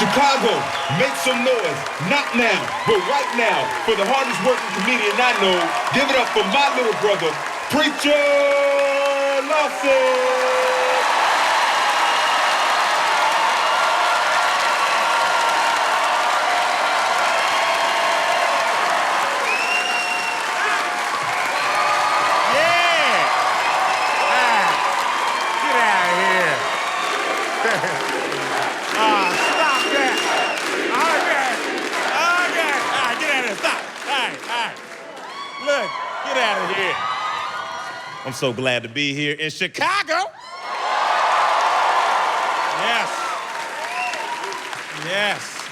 Chicago, make some noise. Not now, but right now, for the hardest working comedian I know. Give it up for my little brother, Preacher Lawson. I'm so glad to be here in Chicago. Yes.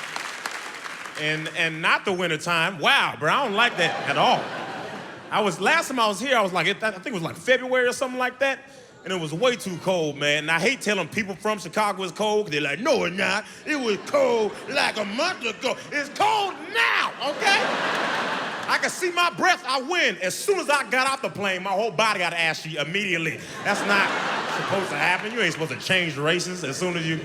And not the wintertime. Wow, bro, I don't like that at all. Last time I was here, I was like, I think it was like February or something like that, and it was way too cold, man. And I hate telling people from Chicago it's cold, because they're like, no, it's not. It was cold like a month ago. It's cold now, okay? I can see my breath, I win. As soon as I got off the plane, my whole body got ashy immediately. That's not supposed to happen. You ain't supposed to change races as soon as you...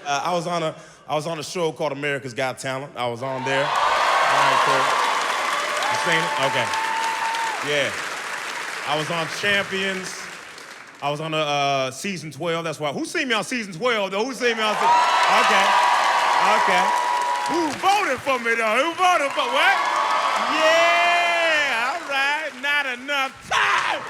I was on a show called America's Got Talent. I was on there. All right, cool. You seen it? Okay. Yeah. I was on Champions. I was on season 12, that's why. Who seen me on season 12, though? Who seen me on season... Okay. Who voted for me, though? Who voted for what? Yeah, all right, not enough time.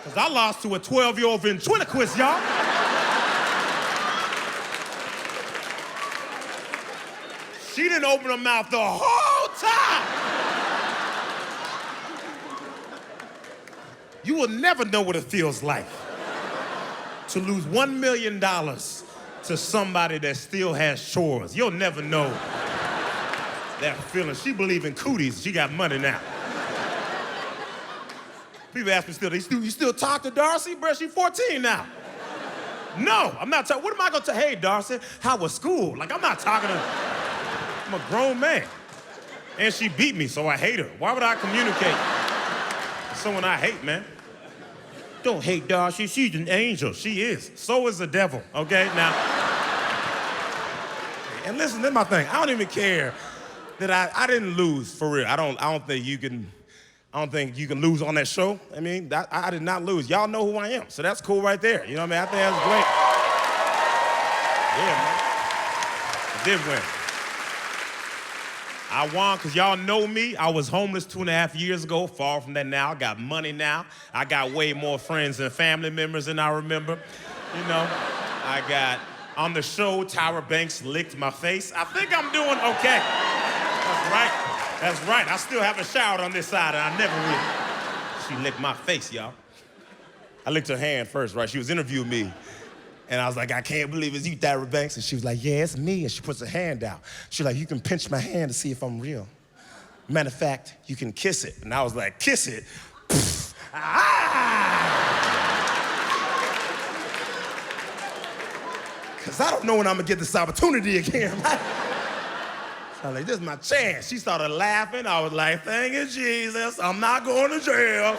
Because I lost to a 12-year-old ventriloquist, y'all. She didn't open her mouth the whole time. You will never know what it feels like to lose $1 million to somebody that still has chores. You'll never know that feeling. She believe in cooties. She got money now. People ask me still, you still talk to Darcy? Bro, she's 14 now. No, I'm not talking. What am I going to hey, Darcy, how was school? Like, I'm not talking to... I'm a grown man. And she beat me, so I hate her. Why would I communicate with someone I hate, man? Don't hate Darcy, she's an angel. She is. So is the devil, okay? Now, and listen, this is my thing. I don't even care that I didn't lose, for real. I don't think you can lose on that show. I mean, I did not lose. Y'all know who I am, so that's cool right there. You know what I mean? I think that's great. Yeah, man. I did win. I won because y'all know me. I was homeless 2.5 years ago, far from that now. I got money now. I got way more friends and family members than I remember. You know, I got, on the show, Tyra Banks licked my face. I think I'm doing okay. That's right. I still haven't showered on this side, and I never will. She licked my face, y'all. I licked her hand first, right? She was interviewing me. And I was like, I can't believe it's you, Tyra Banks. And she was like, yeah, it's me. And she puts her hand out. She's like, you can pinch my hand to see if I'm real. Matter of fact, you can kiss it. And I was like, kiss it? Pfft. Because I don't know when I'm going to get this opportunity again. So I'm like, this is my chance. She started laughing. I was like, thank you, Jesus. I'm not going to jail.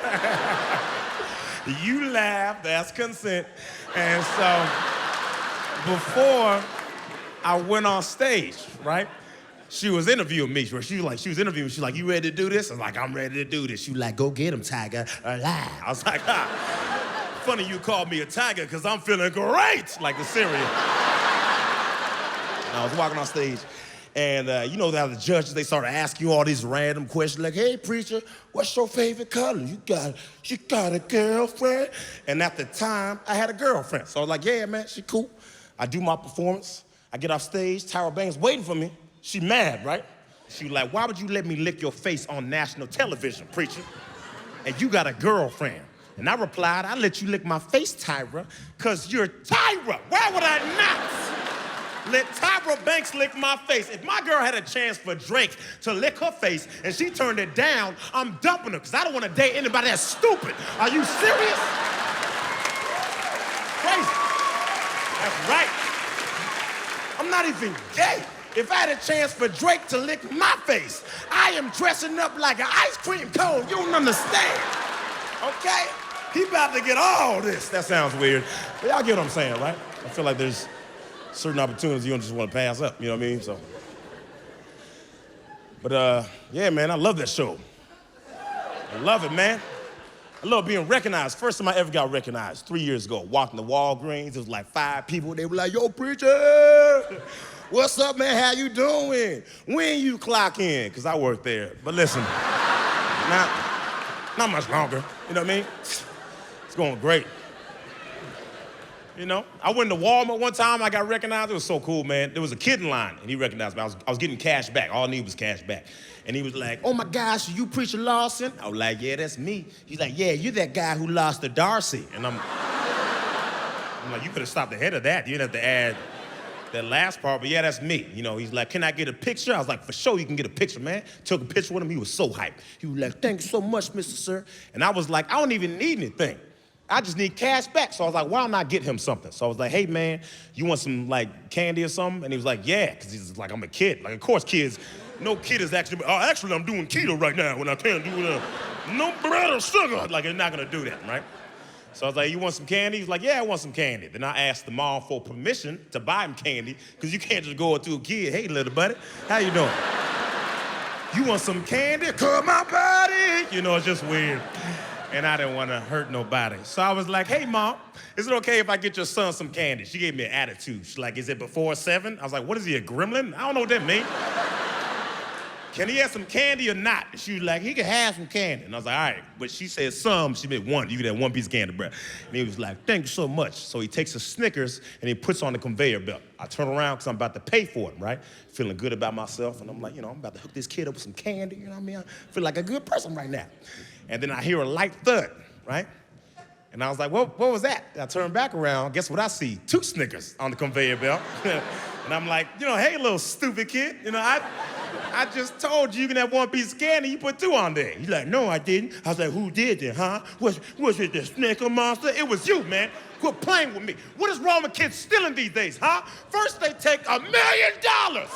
You laugh, that's consent. And so, before I went on stage, right? She was interviewing me. She was interviewing me. She's like, you ready to do this? I was like, I'm ready to do this. She was like, go get him, Tiger. I was like, funny you called me a tiger, because I'm feeling great, like the cereal. And I was walking on stage, and you know how the judges, they started asking you all these random questions, like, hey, preacher, what's your favorite color? You got a girlfriend? And at the time, I had a girlfriend. So I was like, yeah, man, she cool. I do my performance. I get off stage. Tyra Banks waiting for me. She mad, right? She was like, why would you let me lick your face on national television, preacher? And you got a girlfriend. And I replied, I let you lick my face, Tyra, because you're Tyra. Why would I not let Tyra Banks lick my face? If my girl had a chance for Drake to lick her face and she turned it down, I'm dumping her, because I don't want to date anybody that's stupid. Are you serious? Crazy. That's right. I'm not even gay. If I had a chance for Drake to lick my face, I am dressing up like an ice cream cone. You don't understand, okay? He about to get all this. That sounds weird. But y'all get what I'm saying, right? I feel like there's certain opportunities you don't just want to pass up, you know what I mean? So, but yeah, man, I love that show. I love it, man. I love being recognized. First time I ever got recognized, 3 years ago. Walking to Walgreens, it was like 5 people. They were like, yo, Preacher, what's up, man? How you doing? When you clock in? Because I work there. But listen, not much longer, you know what I mean? It's going great. You know, I went to Walmart one time, I got recognized. It was so cool, man. There was a kid in line, and he recognized me. I was getting cash back. All I needed was cash back. And he was like, oh my gosh, you Preacher Lawson? I was like, yeah, that's me. He's like, yeah, you're that guy who lost to Darcy. And I'm like, you could have stopped ahead of that. You didn't have to add that last part, but yeah, that's me. You know, he's like, can I get a picture? I was like, for sure you can get a picture, man. Took a picture with him, he was so hyped. He was like, thank you so much, Mr. Sir. And I was like, I don't even need anything. I just need cash back. So I was like, why don't I get him something? So I was like, hey man, you want some like candy or something? And he was like, yeah, because he's like, I'm a kid. Like, of course kids, no kid is actually, actually I'm doing keto right now when I can't do no bread or sugar. Like, they're not gonna do that, right? So I was like, you want some candy? He's like, yeah, I want some candy. Then I asked the mom for permission to buy him candy, because you can't just go up to a kid, hey little buddy, how you doing? You want some candy? Come my body. You know, it's just weird. And I didn't want to hurt nobody. So I was like, hey, Mom, is it okay if I get your son some candy? She gave me an attitude. She's like, is it before 7? I was like, what is he, a gremlin? I don't know what that means. Can he have some candy or not? She was like, he can have some candy. And I was like, all right. But she said some, she meant one. You can have one piece of candy, bro. And he was like, thank you so much. So he takes a Snickers and he puts on the conveyor belt. I turn around because I'm about to pay for it, right? Feeling good about myself. And I'm like, you know, I'm about to hook this kid up with some candy. You know what I mean? I feel like a good person right now. And then I hear a light thud, right? And I was like, what was that? And I turn back around, guess what I see? 2 Snickers on the conveyor belt. And I'm like, you know, hey, little stupid kid. You know, I just told you can have 1 piece of candy, you put 2 on there. He's like, no, I didn't. I was like, who did it, huh? Was it the Snicker monster? It was you, man. Quit playing with me. What is wrong with kids stealing these days, huh? First they take $1 million. Now,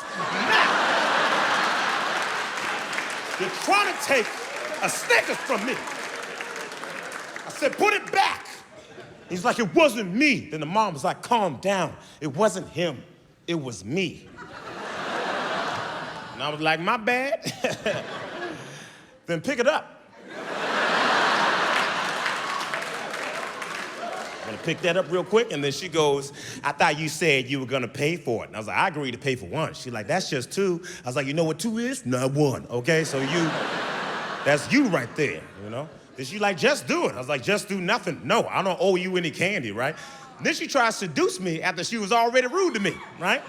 you're trying to take a Snickers from me. I said, put it back. He's like, it wasn't me. Then the mom was like, calm down. It wasn't him. It was me. And I was like, my bad. Then pick it up. I'm gonna pick that up real quick, and then she goes, I thought you said you were gonna pay for it. And I was like, I agreed to pay for 1. She's like, that's just 2. I was like, you know what 2 is? Not 1, okay? So that's you right there, you know? Then she like, just do it. I was like, just do nothing. No, I don't owe you any candy, right? And then she tried to seduce me after she was already rude to me, right?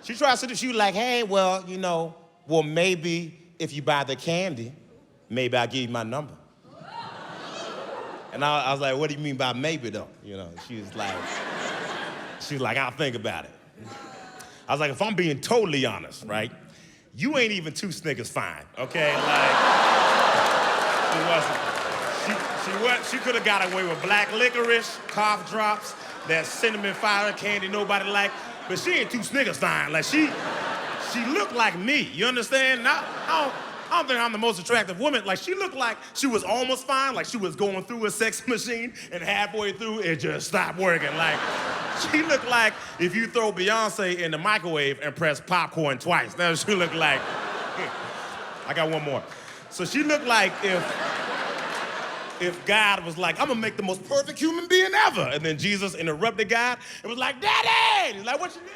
She tried to seduce, she was like, hey, well, you know, well, maybe if you buy the candy, maybe I'll give you my number. And I was like, what do you mean by maybe though? You know, she was like, I'll think about it. I was like, if I'm being totally honest, right? You ain't even 2 Snickers fine, okay? Like, she could have got away with black licorice, cough drops, that cinnamon fire candy nobody like, but she ain't 2 Snickers fine. Like, she looked like me, you understand? Now, I don't think I'm the most attractive woman. Like, she looked like she was almost fine, like she was going through a sex machine, and halfway through, it just stopped working. Like, she looked like if you throw Beyonce in the microwave and press popcorn twice. That's what she looked like. I got one more. So she looked like if God was like, I'm gonna make the most perfect human being ever. And then Jesus interrupted God and was like, Daddy! He's like, what you need?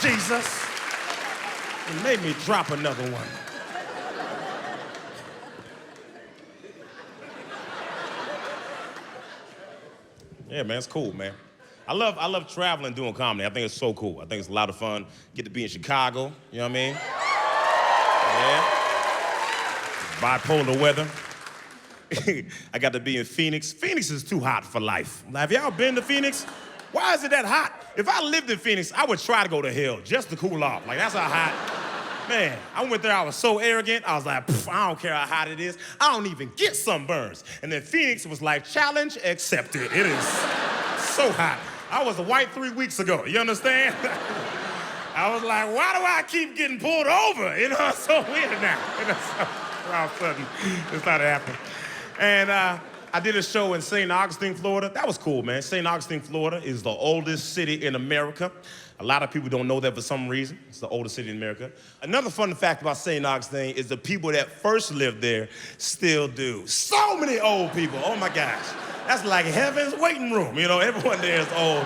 Jesus. It made me drop another one. Yeah, man, it's cool, man. I love traveling, doing comedy. I think it's so cool. I think it's a lot of fun. Get to be in Chicago, you know what I mean? Yeah. Bipolar weather. I got to be in Phoenix. Phoenix is too hot for life. Now, have y'all been to Phoenix? Why is it that hot? If I lived in Phoenix, I would try to go to hell just to cool off. Like, that's how hot Man, I went there, I was so arrogant. I was like, I don't care how hot it is. I don't even get sunburns. And then Phoenix was like, challenge accepted. It is so hot. I was white 3 weeks ago, you understand? I was like, why do I keep getting pulled over? You know, it's so weird now. You know, so all of a sudden, it started happening. And I did a show in St. Augustine, Florida. That was cool, man. St. Augustine, Florida is the oldest city in America. A lot of people don't know that for some reason. It's the oldest city in America. Another fun fact about St. Augustine is the people that first lived there still do. So many old people, oh my gosh. That's like heaven's waiting room, you know, everyone there is old.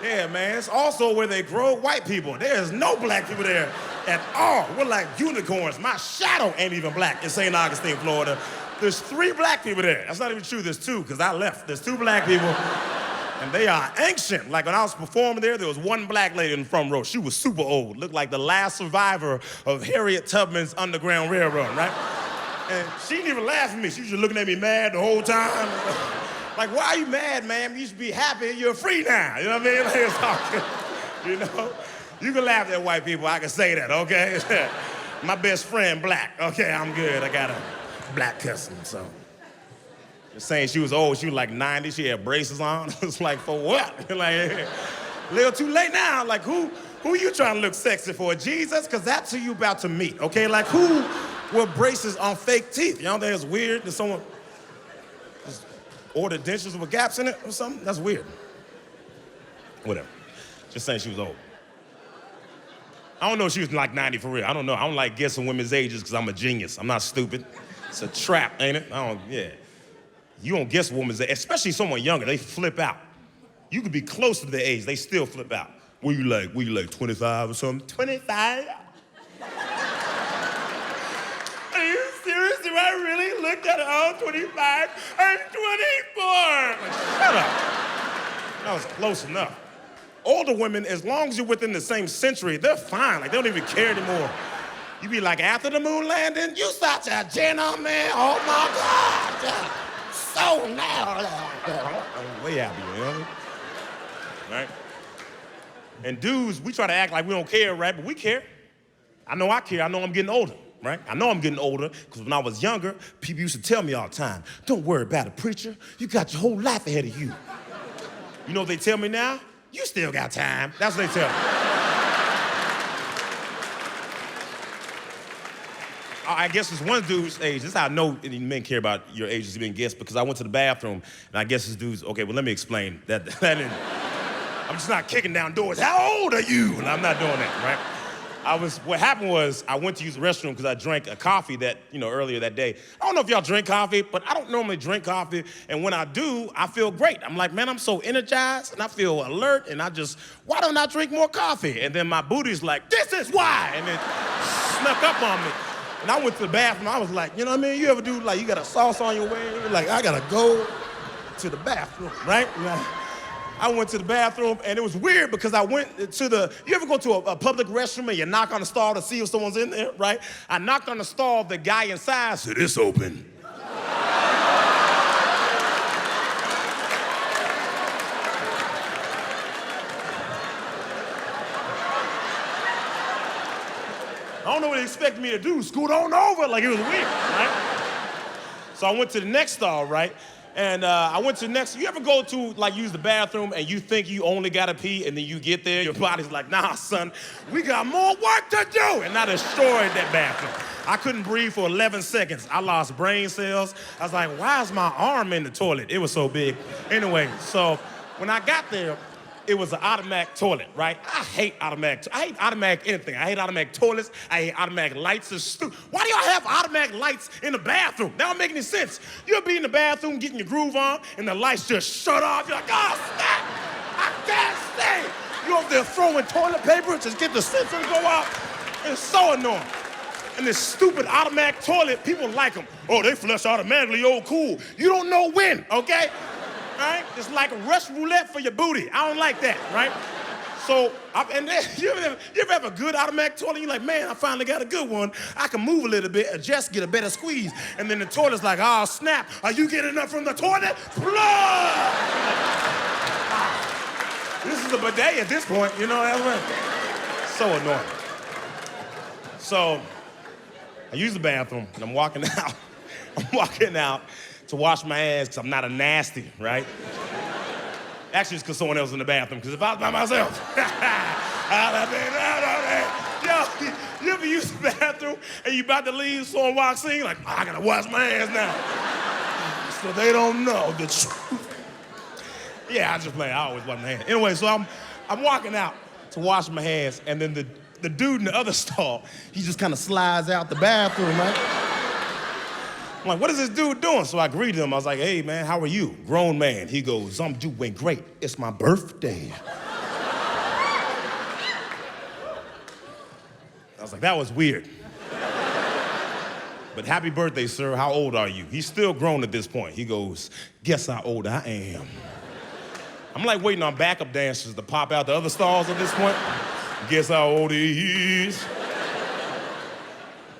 Yeah, man, it's also where they grow white people. There's no black people there at all. We're like unicorns. My shadow ain't even black in St. Augustine, Florida. There's 3 black people there. That's not even true, there's 2, because I left. There's 2 black people, and they are ancient. Like when I was performing there was 1 black lady in the front row. She was super old, looked like the last survivor of Harriet Tubman's Underground Railroad, right? And she didn't even laugh at me. She was just looking at me mad the whole time. Like, why are you mad, ma'am? You should be happy. You're free now. You know what I mean? Like, it's all good. You know? You can laugh at white people. I can say that, okay? My best friend, black. Okay, I'm good. I got a black cousin, so. Just saying she was old. She was like 90. She had braces on. It's like, for what? Like, a little too late now. Like, who you trying to look sexy for? Jesus? Because that's who you about to meet, okay? Like, who wore braces on fake teeth? You don't think it's weird that someone ordered dentures with gaps in it or something? That's weird. Whatever. Just saying she was old. I don't know if she was like 90 for real. I don't know. I don't like guessing women's ages because I'm a genius. I'm not stupid. It's a trap, ain't it? Yeah. You don't guess a woman's age, especially someone younger. They flip out. You could be close to their age. They still flip out. What you like, 25 or something? 25? Are you serious? Do I really look at all 25? I'm 24. Like, shut up. That was close enough. Older women, as long as you're within the same century, they're fine. Like, they don't even care anymore. You be like, after the moon landing, you such a gentleman. Oh my God. So now. Way out here, you know? Right? And dudes, we try to act like we don't care, right? But we care. I know I care. I know I'm getting older, right? I know I'm getting older because when I was younger, people used to tell me all the time, don't worry about it, preacher. You got your whole life ahead of you. You know what they tell me now? You still got time. That's what they tell me. I guess it's one dude's age. This is how I know men care about your age as being guessed, because I went to the bathroom and I guess this dude's, okay, well, let me explain. That I'm just not kicking down doors. How old are you? And I'm not doing that, right? What happened was I went to use the restroom because I drank a coffee earlier that day. I don't know if y'all drink coffee, but I don't normally drink coffee. And when I do, I feel great. I'm like, man, I'm so energized and I feel alert and why don't I drink more coffee? And then my booty's like, this is why. And it snuck up on me. And I went to the bathroom. I was like, you know what I mean? You ever do, like, you got a sauce on your way? You're like, I got to go to the bathroom, right? I went to the bathroom, and it was weird because I went to you ever go to a public restroom and you knock on the stall to see if someone's in there, right? I knocked on the stall, the guy inside said, it's open. I don't know what he expected me to do, scoot on over, like it was weird, right? So I went to the next stall, right? And I went to the next, you ever go to, like, use the bathroom and you think you only gotta pee and then you get there, your body's like, nah, son, we got more work to do. And I destroyed that bathroom. I couldn't breathe for 11 seconds. I lost brain cells. I was like, why is my arm in the toilet? It was so big. Anyway, so when I got there, it was an automatic toilet, right? I hate automatic anything. I hate automatic toilets. I hate automatic lights. It's stupid. Why do y'all have automatic lights in the bathroom? That don't make any sense. You'll be in the bathroom getting your groove on, and the lights just shut off. You're like, oh, snap! I can't stay. You over there throwing toilet paper to get the sensor to go off. It's so annoying. And this stupid automatic toilet, people like them. Oh, they flush automatically. Oh, cool. You don't know when, okay? Right? It's like a Russian roulette for your booty. I don't like that, right? So, you ever have a good automatic toilet? You're like, man, I finally got a good one. I can move a little bit, adjust, get a better squeeze. And then the toilet's like, oh, snap. Are you getting enough from the toilet? Blood! This is a bidet at this point, you know? That's right. So annoying. So I use the bathroom and I'm walking out. I'm walking out to wash my ass because I'm not a nasty, right? Actually, it's because someone else was in the bathroom, because if I was by myself, I'd have been out on that. Yo, you ever use the bathroom and you about to leave, someone walks in, you're like, I gotta wash my ass now. So they don't know the truth. Yeah, I just play. I always wash my hands. Anyway, so I'm walking out to wash my hands, and then the dude in the other stall, he just kind of slides out the bathroom, right? I'm like, what is this dude doing? So I greeted him. I was like, hey, man, how are you? Grown man. He goes, I'm doing great. It's my birthday. I was like, that was weird. But happy birthday, sir. How old are you? He's still grown at this point. He goes, guess how old I am. I'm like waiting on backup dancers to pop out the other stalls at this point. Guess how old he is. I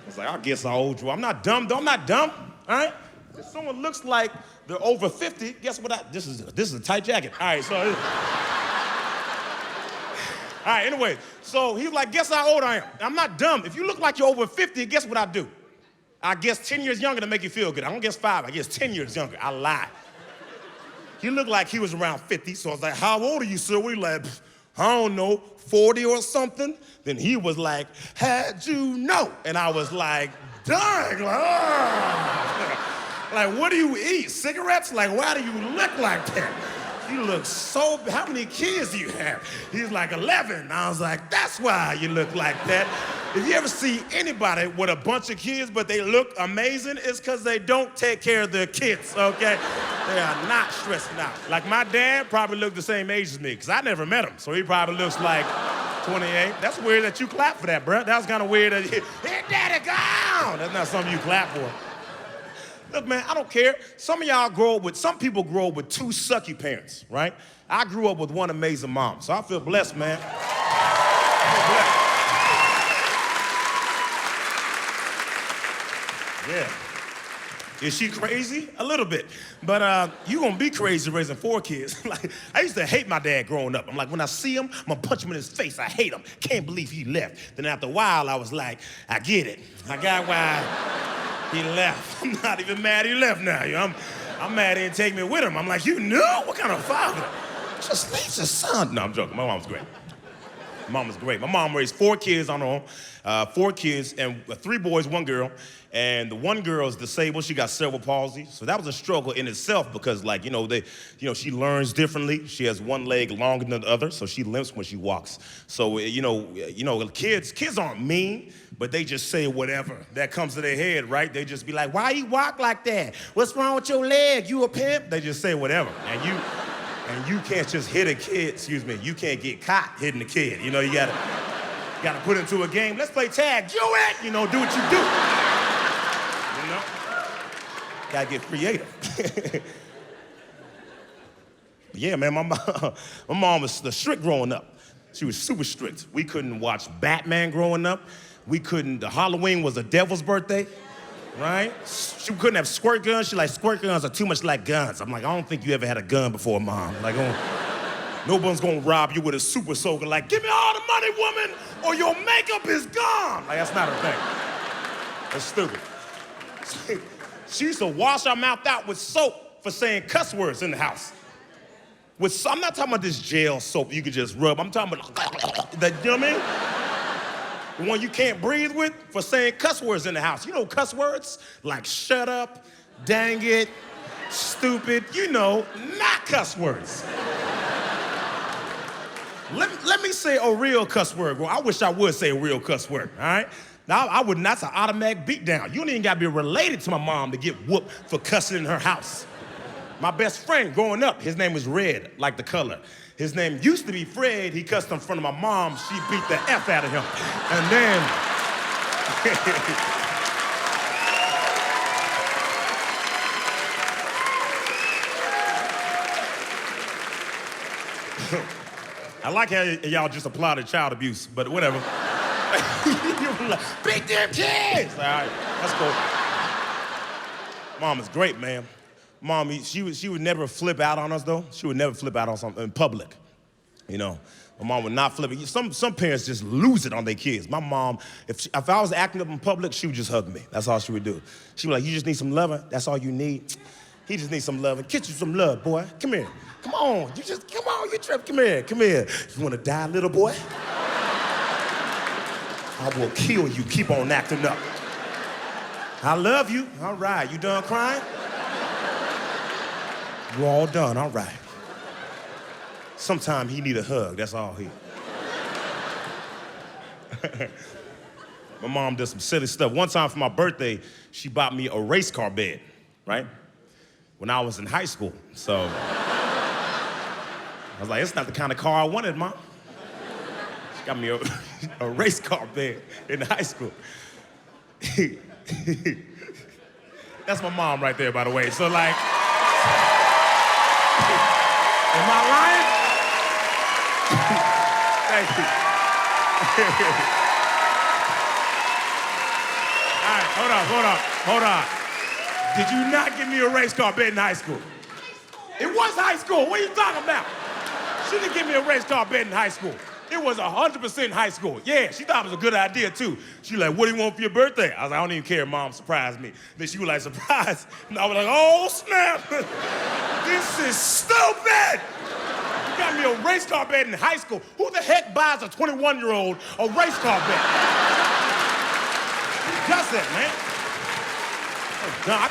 was like, I'll guess how old you are. I'm not dumb, though. I'm not dumb, all right? If someone looks like they're over 50, guess what this is a tight jacket. All right, so. All right, anyway, so he was like, guess how old I am. I'm not dumb. If you look like you're over 50, guess what I do? I guess 10 years younger to make you feel good. I don't guess 5, I guess 10 years younger. I lie. He looked like he was around 50, so I was like, how old are you, sir? We like, I don't know, 40 or something? Then he was like, how'd you know? And I was like, dang, like, oh. Like, what do you eat? Cigarettes? Like, why do you look like that? You look so, how many kids do you have? He's like 11. I was like, that's why you look like that. If you ever see anybody with a bunch of kids but they look amazing, it's because they don't take care of their kids, okay? They are not stressing out. Like my dad probably looked the same age as me, because I never met him, so he probably looks like 28. That's weird that you clap for that, bro. That was kind of weird that hey, daddy, go on. That's not something you clap for. Look, man, I don't care. Some people grow up with 2 sucky parents, right? I grew up with one amazing mom, so I feel blessed, man. Yeah. Is she crazy? A little bit. But you gonna be crazy raising 4 kids. Like, I used to hate my dad growing up. I'm like, when I see him, I'm gonna punch him in his face. I hate him. Can't believe he left. Then after a while, I was like, I get it. I got why he left. I'm not even mad he left now. You know, I'm mad he didn't take me with him. I'm like, you knew? What kind of father? Just leave your son. No, I'm joking. My mom was great. Mom was great. My mom raised 4 kids on her own, 4 kids, and 3 boys, 1 girl. And the one girl is disabled. She got cerebral palsy. So that was a struggle in itself because, like, she learns differently. She has 1 leg longer than the other, so she limps when she walks. So, kids aren't mean, but they just say whatever that comes to their head, right? They just be like, why you walk like that? What's wrong with your leg? You a pimp? They just say whatever. And you can't just hit a kid, you can't get caught hitting a kid. You gotta put into a game. Let's play tag. Do it! Do what you do. Gotta get creative. Yeah, man, my mom was strict growing up. She was super strict. We couldn't watch Batman growing up. Halloween was the devil's birthday, right? She couldn't have squirt guns. She like, squirt guns are too much like guns. I'm like, I don't think you ever had a gun before, Mom. Like, no one's gonna rob you with a super soaker. Like, give me all the money, woman, or your makeup is gone. Like, that's not her thing. That's stupid. She used to wash her mouth out with soap for saying cuss words in the house. I'm not talking about this jail soap you could just rub. I'm talking about that, you know what I mean? The one you can't breathe with for saying cuss words in the house. You know cuss words? Like shut up, dang it, stupid, not cuss words. Let me say a real cuss word. Well, I wish I would say a real cuss word, all right? Now, I wouldn't, that's an automatic beatdown. You don't even gotta be related to my mom to get whooped for cussing in her house. My best friend growing up, his name was Red, like the color. His name used to be Fred. He cussed in front of my mom. She beat the F out of him. And then, I like how y'all just applauded child abuse, but whatever. Beat them kids! All right, let's go. Mom is great, man. Mom, she would never flip out on us, though. She would never flip out on something in public. My My mom would not flip it. Some parents just lose it on their kids. My mom, if I was acting up in public, she would just hug me. That's all she would do. She would be like, you just need some loving? That's all you need? He just needs some loving. Get you some love, boy. Come here. Come on. Come on, you trip. Come here. Come here. You want to die, little boy? I will kill you. Keep on acting up. I love you. All right. You done crying? You're all done. All right. Sometimes he need a hug, that's all he. My mom did some silly stuff. One time for my birthday, she bought me a race car bed, right? When I was in high school, so. I was like, it's not the kind of car I wanted, Mom. She got me a race car bed in high school. That's my mom right there, by the way. So like, am I lying? Thank you. All right, hold on. Did you not give me a race car bed in high school? It was high school. What are you talking about? She didn't give me a race car bed in high school. It was 100% high school. Yeah, she thought it was a good idea too. She was like, what do you want for your birthday? I was like, I don't even care, Mom, surprise me. Then she was like, surprise? And I was like, oh snap. This is stupid. You got me a race car bed in high school. Who the heck buys a 21-year-old a race car bed? Just that, man. No, I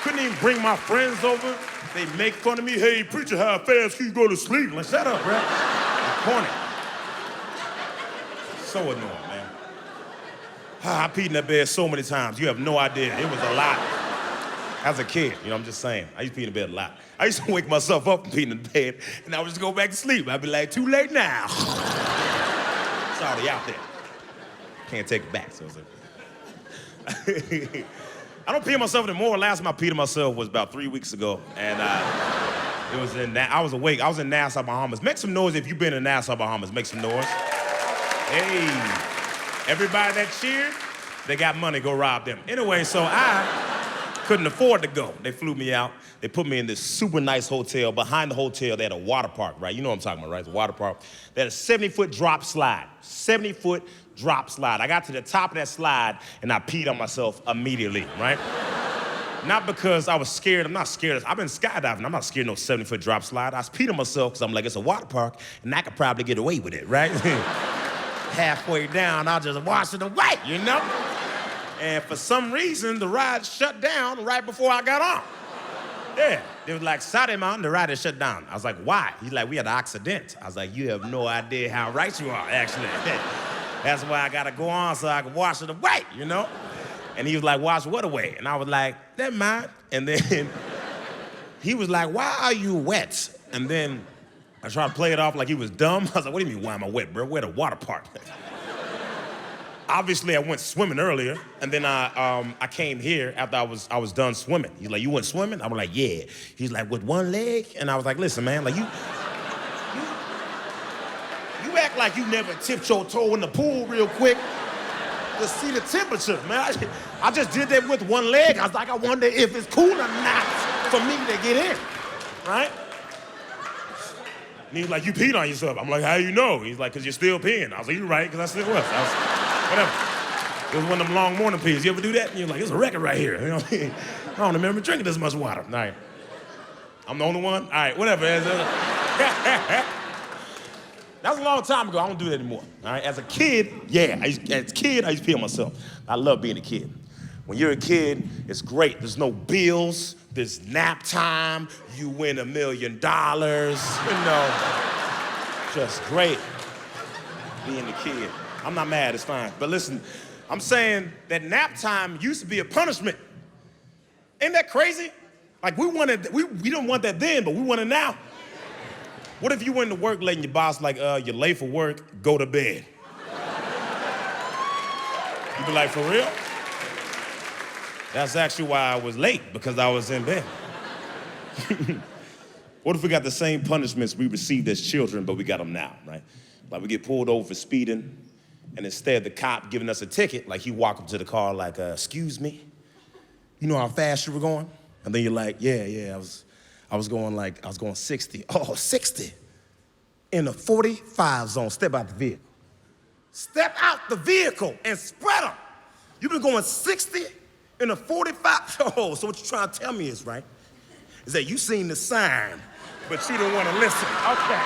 couldn't even bring my friends over. They make fun of me. Hey, preacher, how fast can you go to sleep? I'm like, shut up, bro. I'm corny. So annoying, man. I peed in that bed so many times. You have no idea. It was a lot. As a kid, I'm just saying. I used to pee in the bed a lot. I used to wake myself up and pee in the bed, and I would just go back to sleep. I'd be like, too late now. It's already out there. Can't take it back, so it's like... I don't pee in myself anymore. Last time I peed in myself was about 3 weeks ago, and it was I was awake. I was in Nassau, Bahamas. Make some noise if you've been in Nassau, Bahamas. Make some noise. Hey, everybody that cheered, they got money. Go rob them. Anyway, so I couldn't afford to go. They flew me out. They put me in this super nice hotel. Behind the hotel, they had a water park, right? You know what I'm talking about, right? It's a water park. They had a 70-foot drop slide. 70-foot drop slide. I got to the top of that slide, and I peed on myself immediately, right? Not because I was scared. I'm not scared. I've been skydiving. I'm not scared of no 70-foot drop slide. I was peed on myself because I'm like, it's a water park, and I could probably get away with it, right? Halfway down, I'll just wash it away, And for some reason, the ride shut down right before I got on. Yeah, it was like Saturday morning, the ride is shut down. I was like, why? He's like, we had an accident. I was like, you have no idea how right you are, actually. That's why I gotta go on so I can wash it away, And he was like, wash what away? And I was like, never mind. And then he was like, why are you wet? And then I tried to play it off like he was dumb. I was like, what do you mean, why am I wet, bro? We're at a water park. Obviously, I went swimming earlier, and then I came here after I was done swimming. He's like, you went swimming? I was like, yeah. He's like, with one leg? And I was like, listen, man, like you act like you never tipped your toe in the pool real quick to see the temperature, man. I just did that with one leg. I was like, I wonder if it's cool or not for me to get in, right? And he was like, you peed on yourself. I'm like, how you know? He's like, because you're still peeing. I was like, you're right, because I still was. Whatever. It was one of them long morning pees. You ever do that? And you're like, there's a record right here. I don't remember drinking this much water. All right. I'm the only one? All right, whatever. That was a long time ago. I don't do that anymore. All right. As a kid, yeah. I used to pee on myself. I love being a kid. When you're a kid, it's great. There's no bills. There's nap time. You win $1 million. Just great being a kid. I'm not mad. It's fine. But listen, I'm saying that nap time used to be a punishment. Ain't that crazy? Like we didn't want that then, but we want it now. What if you went to work late and your boss like, you're late for work, go to bed? You be like, for real? That's actually why I was late, because I was in bed. What if we got the same punishments we received as children, but we got them now, right? Like we get pulled over for speeding, and instead of the cop giving us a ticket, like he walk up to the car like, excuse me, you know how fast you were going? And then you're like, yeah, I was going 60. Oh, 60? in the 45 zone. Step out the vehicle. Step out the vehicle and spread them. You've been going 60 in a 45. Oh, so what you're trying to tell me is, right, is that you seen the sign, but you don't want to listen. Okay.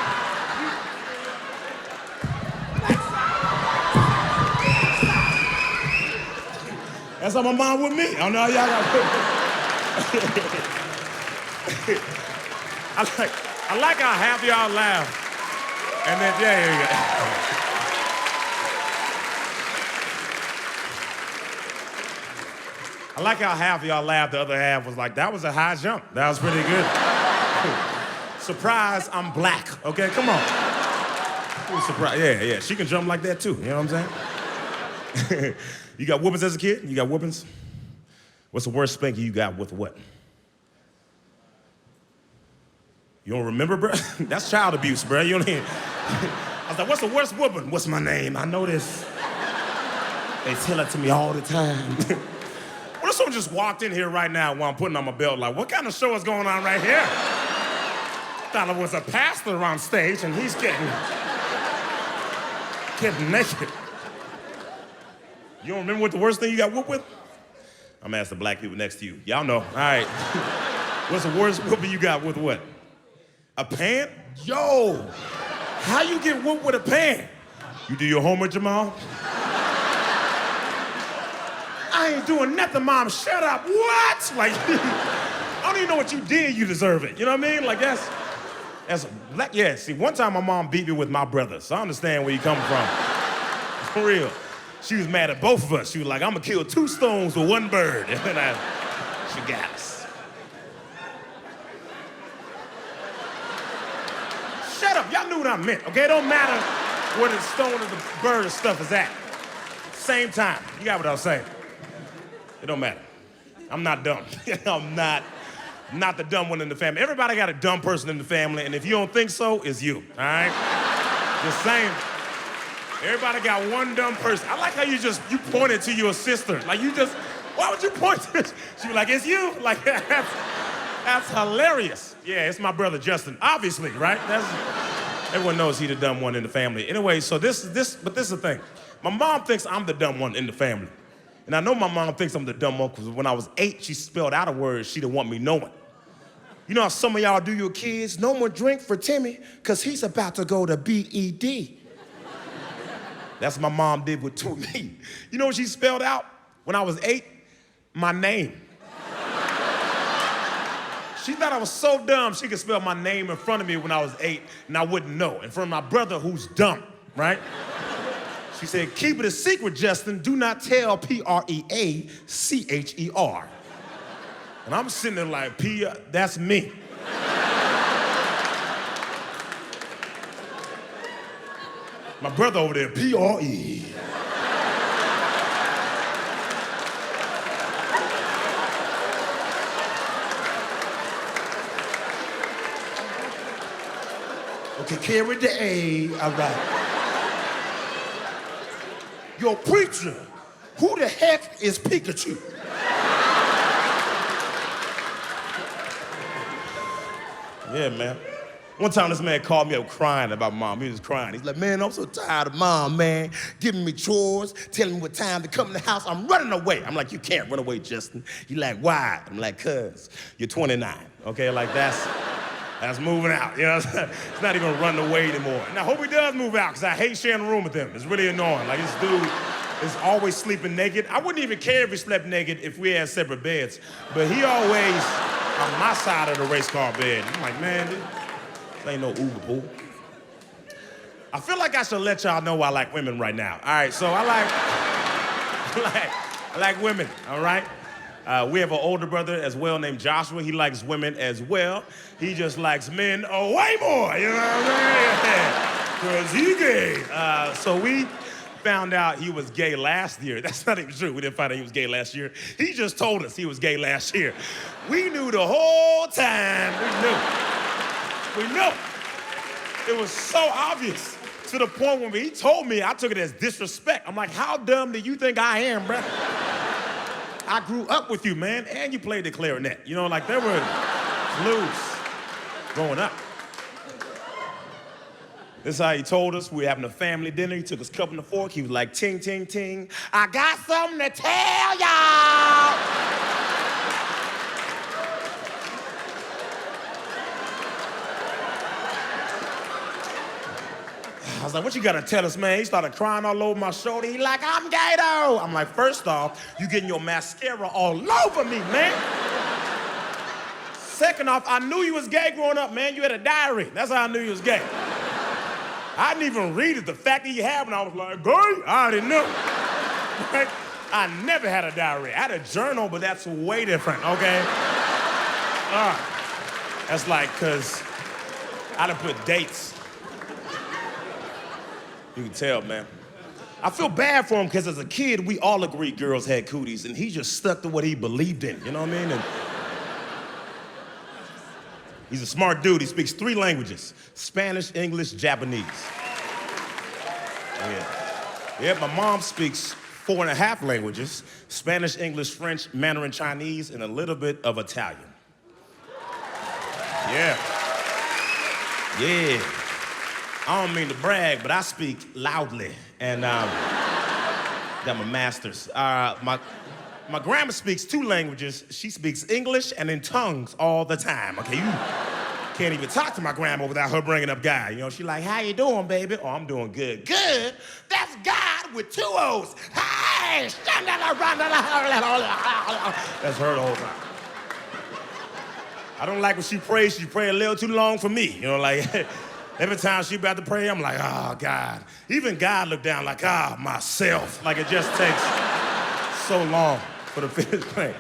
That's how my mom with me. I don't know how y'all got I like how half y'all laugh. And then, yeah. I like how half of y'all laughed, the other half was like, that was a high jump. That was pretty good. Surprise, I'm black. Okay, come on. Surprise, yeah. She can jump like that too, you know what I'm saying? You got whoopings as a kid? You got whoopings? What's the worst spanking you got with what? You don't remember, bro? That's child abuse, bro. You don't even... I was like, what's the worst whooping? What's my name? I know this. They tell it to me all the time. What if someone just walked in here right now while I'm putting on my belt? Like, what kind of show is going on right here? Thought it was a pastor on stage and he's getting naked. You don't remember what the worst thing you got whooped with? I'm gonna ask the black people next to you. Y'all know. All right. What's the worst whooping you got with what? A pan? Yo, how you get whooped with a pan? You do your homework, Jamal? I ain't doing nothing, Mom. Shut up. What? Like, I don't even know what you did. You deserve it. You know what I mean? Like, that's black. Yeah, see, one time my mom beat me with my brother, so I understand where you coming from. For real. She was mad at both of us. She was like, I'm gonna kill 2 stones with 1 bird. And then she got us. Shut up, y'all knew what I meant, okay? It don't matter where the stone or the bird or stuff is at. Same time, you got what I was saying. It don't matter. I'm not dumb. I'm not the dumb one in the family. Everybody got a dumb person in the family, and if you don't think so, it's you, all right? Just saying. Everybody got one dumb person. I like how you pointed to your sister. Like why would you point to this? She was like, it's you? Like, that's hilarious. Yeah, it's my brother Justin, obviously, right? Everyone knows he's the dumb one in the family. Anyway, so but this is the thing. My mom thinks I'm the dumb one in the family. And I know my mom thinks I'm the dumb one because when I was 8, she spelled out a word she didn't want me knowing. You know how some of y'all do your kids? No more drink for Timmy because he's about to go to BED. That's what my mom did with me. You know what she spelled out when I was 8? My name. She thought I was so dumb she could spell my name in front of me when I was 8 and I wouldn't know. In front of my brother who's dumb, right? She said, keep it a secret, Justin. Do not tell Preacher. And I'm sitting there like, that's me. My brother over there, Pre. Okay, carry the A, all right. Yo, preacher, who the heck is Pikachu? Yeah, man. One time this man called me up crying about mom. He was crying. He's like, man, I'm so tired of mom, man. Giving me chores, telling me what time to come in the house. I'm running away. I'm like, you can't run away, Justin. He's like, why? I'm like, cuz, you're 29, okay? Like, that's moving out, you know what I'm saying? It's not even running away anymore. And I hope he does move out, because I hate sharing a room with him. It's really annoying. Like, this dude is always sleeping naked. I wouldn't even care if he slept naked if we had separate beds, but he always on my side of the race car bed. I'm like, man, this ain't no Uber pool. I feel like I should let y'all know I like women right now. All right, so I like women, all right? We have an older brother as well named Joshua. He likes women as well. He just likes men way more, you know what I'm saying? Because he gay. So we found out he was gay last year. That's not even true. We didn't find out he was gay last year. He just told us he was gay last year. We knew the whole time. We knew. It was so obvious to the point when he told me, I took it as disrespect. I'm like, how dumb do you think I am, bro? I grew up with you, man, and you played the clarinet. You know, like there were clues growing up. This is how he told us. We were having a family dinner. He took his cup and a fork. He was like, ting, ting, ting. I got something to tell y'all. I was like, what you gotta tell us, man? He started crying all over my shoulder. He like, I'm gay though. I'm like, first off, you getting your mascara all over me, man. Second off, I knew you was gay growing up, man. You had a diary. That's how I knew you was gay. I didn't even read it. The fact that you have, and I was like, gay? I already knew. Right? I never had a diary. I had a journal, but that's way different, okay? That's like, cause I done put dates. You can tell, man. I feel bad for him because as a kid, we all agreed girls had cooties, and he just stuck to what he believed in, you know what I mean? And he's a smart dude. He speaks 3 languages: Spanish, English, Japanese. Yeah, my mom speaks 4.5 languages: Spanish, English, French, Mandarin, Chinese, and a little bit of Italian. Yeah. I don't mean to brag, but I speak loudly, and got my master's. My grandma speaks 2 languages. She speaks English and in tongues all the time. Okay, you can't even talk to my grandma without her bringing up God. You know, she like, how you doing, baby? Oh, I'm doing good. Good? That's God with 2 O's. Hey! That's her the whole time. I don't like when she prays. She pray a little too long for me. You know, like, every time she about to pray, I'm like, oh, God. Even God looked down like, myself. Like, it just takes so long for the finish thing.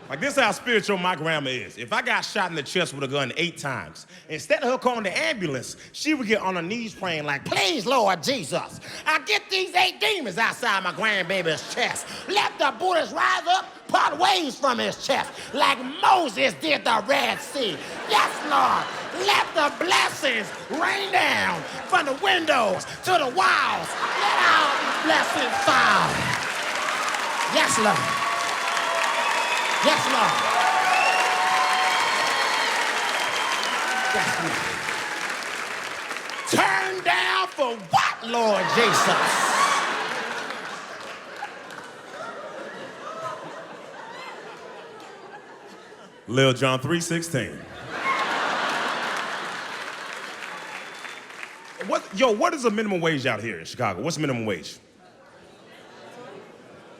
Like, this is how spiritual my grandma is. If I got shot in the chest with a gun 8 times, instead of her calling the ambulance, she would get on her knees praying like, please, Lord Jesus, I get these 8 demons outside my grandbaby's chest. Let the Buddhas rise up, part waves from his chest, like Moses did the Red Sea. Yes, Lord, let the blessings rain down from the windows to the walls. Let all these blessings fall. Yes, Lord. Yes, Lord. Yes, Lord. Turn down for what, Lord Jesus? Lil John 3:16. What is the minimum wage out here in Chicago? What's the minimum wage?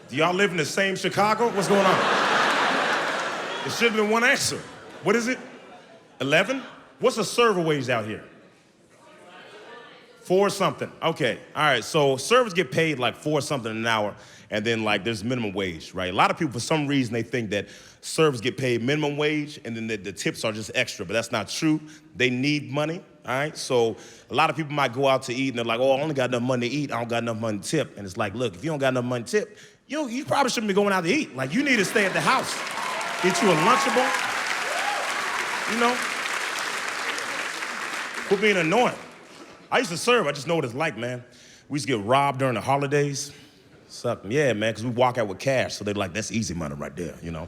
Do y'all live in the same Chicago? What's going on? It should have been one answer. What is it? 11? What's the server wage out here? 4 something. Okay, all right, so servers get paid like 4 something an hour, and then like there's minimum wage, right? A lot of people, for some reason, they think that servers get paid minimum wage and then the tips are just extra, but that's not true. They need money, all right? So a lot of people might go out to eat and they're like, oh, I only got enough money to eat, I don't got enough money to tip. And it's like, look, if you don't got enough money to tip, you probably shouldn't be going out to eat. Like, you need to stay at the house. Get you a Lunchable, you know? Quit being annoying. I used to serve, I just know what it's like, man. We used to get robbed during the holidays. Suck, yeah, man, because we walk out with cash, so they're like, that's easy money right there, you know?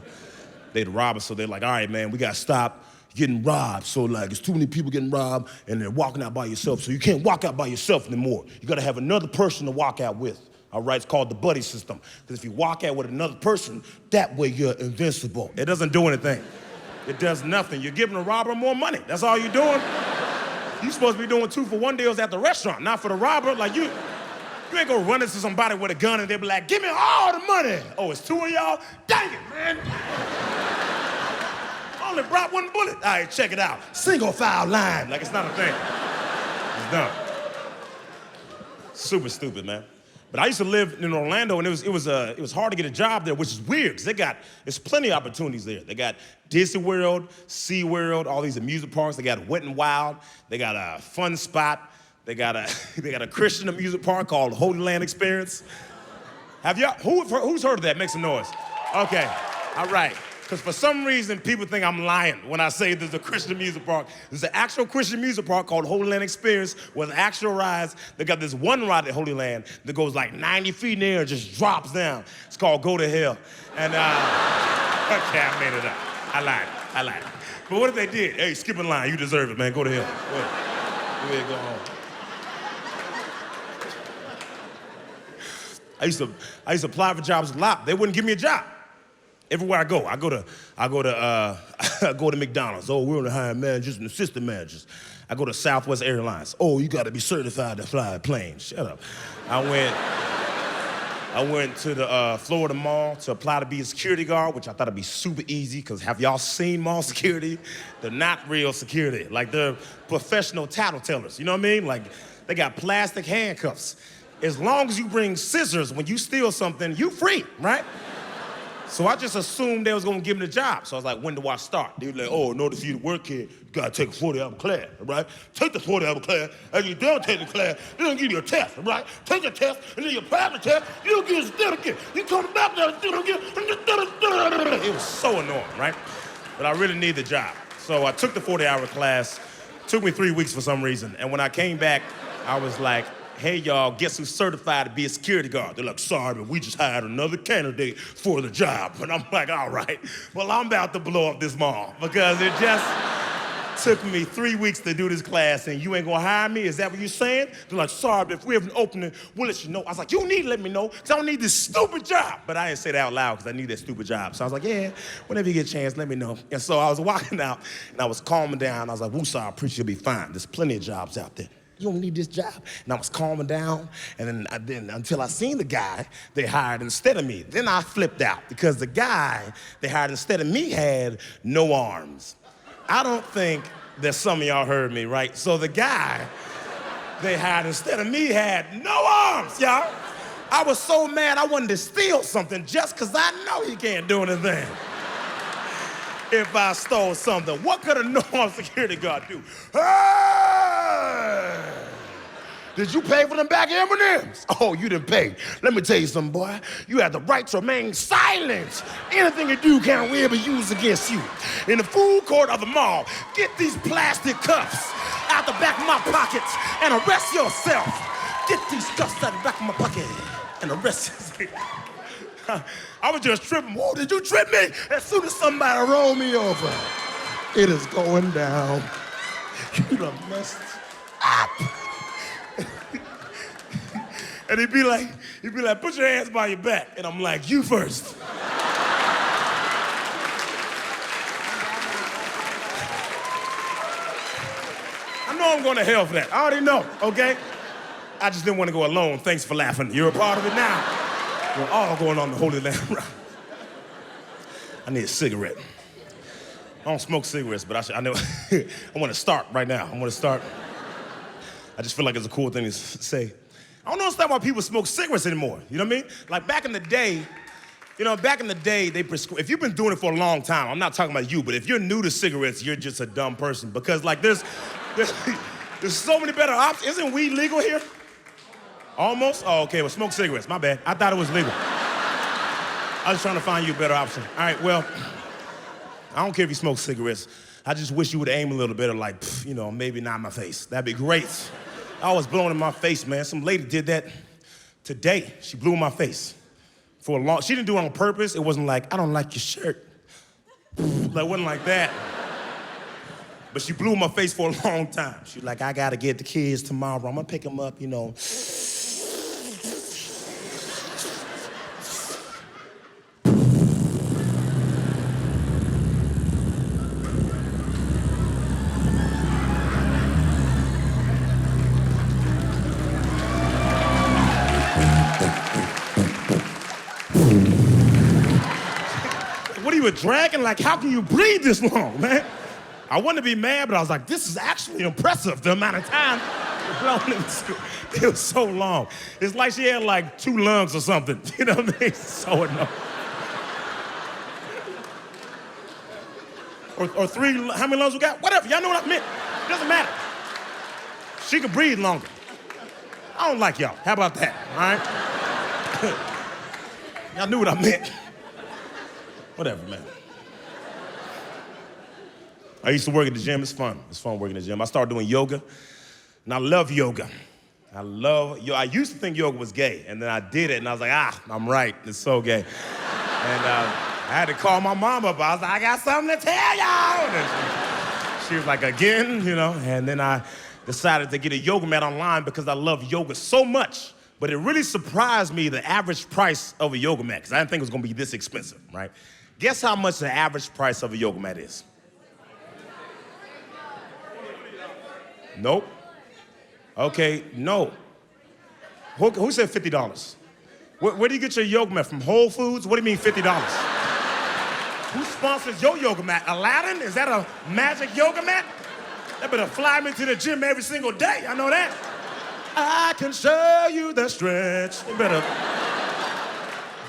They'd rob us, so they're like, all right, man, we gotta stop getting robbed. So like, it's too many people getting robbed, and they're walking out by yourself, so you can't walk out by yourself anymore. You gotta have another person to walk out with. All right, it's called the buddy system. Because if you walk out with another person, that way you're invincible. It doesn't do anything. It does nothing. You're giving the robber more money. That's all you're doing. You're supposed to be doing 2 for $1 deals at the restaurant, not for the robber. Like, you ain't gonna run into somebody with a gun and they be like, give me all the money. Oh, it's 2 of y'all? Dang it, man. I only brought 1 bullet. All right, check it out. Single file line. Like, it's not a thing. It's dumb. Super stupid, man. But I used to live in Orlando, and it was hard to get a job there, which is weird, because there's plenty of opportunities there. They got Disney World, Sea World, all these amusement parks. They got Wet n Wild. They got a Fun Spot. They got a Christian amusement park called Holy Land Experience. Have y'all, who's heard of that? Make some noise. Okay, all right. Because for some reason, people think I'm lying when I say there's a Christian amusement park. There's an actual Christian amusement park called Holy Land Experience with actual rides. They got this one ride at Holy Land that goes like 90 feet in the air and just drops down. It's called Go to Hell. And, okay, I made it up. I lied. But what if they did? Hey, skip in line. You deserve it, man. Go to hell. Go ahead. We go home. I used to apply for jobs a lot. They wouldn't give me a job. Everywhere I go to I go to McDonald's. Oh, we're on the hiring managers and assistant managers. I go to Southwest Airlines. Oh, you got to be certified to fly a plane. Shut up. I went to the Florida Mall to apply to be a security guard, which I thought would be super easy, because have y'all seen mall security? They're not real security. Like, they're professional tattletellers, you know what I mean? Like, they got plastic handcuffs. As long as you bring scissors when you steal something, you free, right? So I just assumed they was gonna give me the job. So I was like, when do I start? They were like, oh, in order for you to work here, you gotta take a 40-hour class, right? Take the 40-hour class, and you don't take the class, they're gonna give you a test, right? Take the test, and then you pass the test, you don't get a certificate. You come back there, you don't get. It was so annoying, right? But I really needed the job. So I took the 40-hour class. It took me 3 weeks for some reason. And when I came back, I was like, hey, y'all, guess who's certified to be a security guard? They're like, sorry, but we just hired another candidate for the job. And I'm like, all right, well, I'm about to blow up this mall, because it just took me 3 weeks to do this class, and you ain't gonna hire me? Is that what you're saying? They're like, sorry, but if we have an opening, we'll let you know. I was like, you need to let me know, because I don't need this stupid job. But I didn't say that out loud, because I need that stupid job. So I was like, yeah, whenever you get a chance, let me know. And so I was walking out, and I was calming down. I was like, woosah, preacher, you'll be fine. There's plenty of jobs out there. You don't need this job. And I was calming down, and then until I seen the guy they hired instead of me. Then I flipped out, because the guy they hired instead of me had no arms. I don't think that some of y'all heard me, right? So the guy they hired instead of me had no arms, y'all. I was so mad I wanted to steal something just because I know he can't do anything. If I stole something, what could a no-arm security guard do? Hey! Did you pay for them back M&Ms? Oh, you didn't pay. Let me tell you something, boy. You have the right to remain silent. Anything you do can't really be used against you. In the food court of the mall, get these plastic cuffs out the back of my pockets and arrest yourself. Get these cuffs out the back of my pocket and arrest yourself. I was just tripping. Whoa, did you trip me? As soon as somebody rolled me over, it is going down. You done messed up. And he'd be like, put your hands by your back. And I'm like, you first. I know I'm going to hell for that. I already know, okay? I just didn't want to go alone. Thanks for laughing. You're a part of it now. We're all going on the Holy Land route. I need a cigarette. I don't smoke cigarettes, but I know I want to start right now. I want to start. I just feel like it's a cool thing to say. I don't understand why people smoke cigarettes anymore. You know what I mean? Like back in the day, they prescribe. If you've been doing it for a long time, I'm not talking about you, but if you're new to cigarettes, you're just a dumb person, because like there's so many better options. Isn't weed legal here? Almost? Oh, okay, well, smoke cigarettes, my bad. I thought it was legal. I was trying to find you a better option. All right, well, I don't care if you smoke cigarettes. I just wish you would aim a little better, like, maybe not in my face. That'd be great. I was blowing in my face, man. Some lady did that today. She blew in my face for a long, she didn't do it on purpose. It wasn't like, I don't like your shirt. Like, it wasn't like that. But she blew in my face for a long time. She was like, I gotta get the kids tomorrow. I'm gonna pick them up, What are you, dragging? Like, how can you breathe this long, man? I wanted to be mad, but I was like, this is actually impressive, the amount of time. It was so long. It's like she had like 2 lungs or something. You know what I mean? So annoying. Or 3, how many lungs we got? Whatever, y'all know what I meant. It doesn't matter. She could breathe longer. I don't like y'all. How about that, all right? Y'all knew what I meant. Whatever, man. I used to work at the gym. It's fun. It's fun working at the gym. I started doing yoga, and I love yoga. I used to think yoga was gay, and then I did it, and I was like, I'm right. It's so gay. And I had to call my mom up. I was like, I got something to tell y'all. And she was like, again, and then I decided to get a yoga mat online because I love yoga so much. But it really surprised me the average price of a yoga mat, because I didn't think it was gonna be this expensive, right? Guess how much the average price of a yoga mat is? Nope. Okay, no. Who said $50? Where do you get your yoga mat from? Whole Foods? What do you mean $50? Who sponsors your yoga mat? Aladdin? Is that a magic yoga mat? That better fly me to the gym every single day. I know that. I can show you the stretch. You better.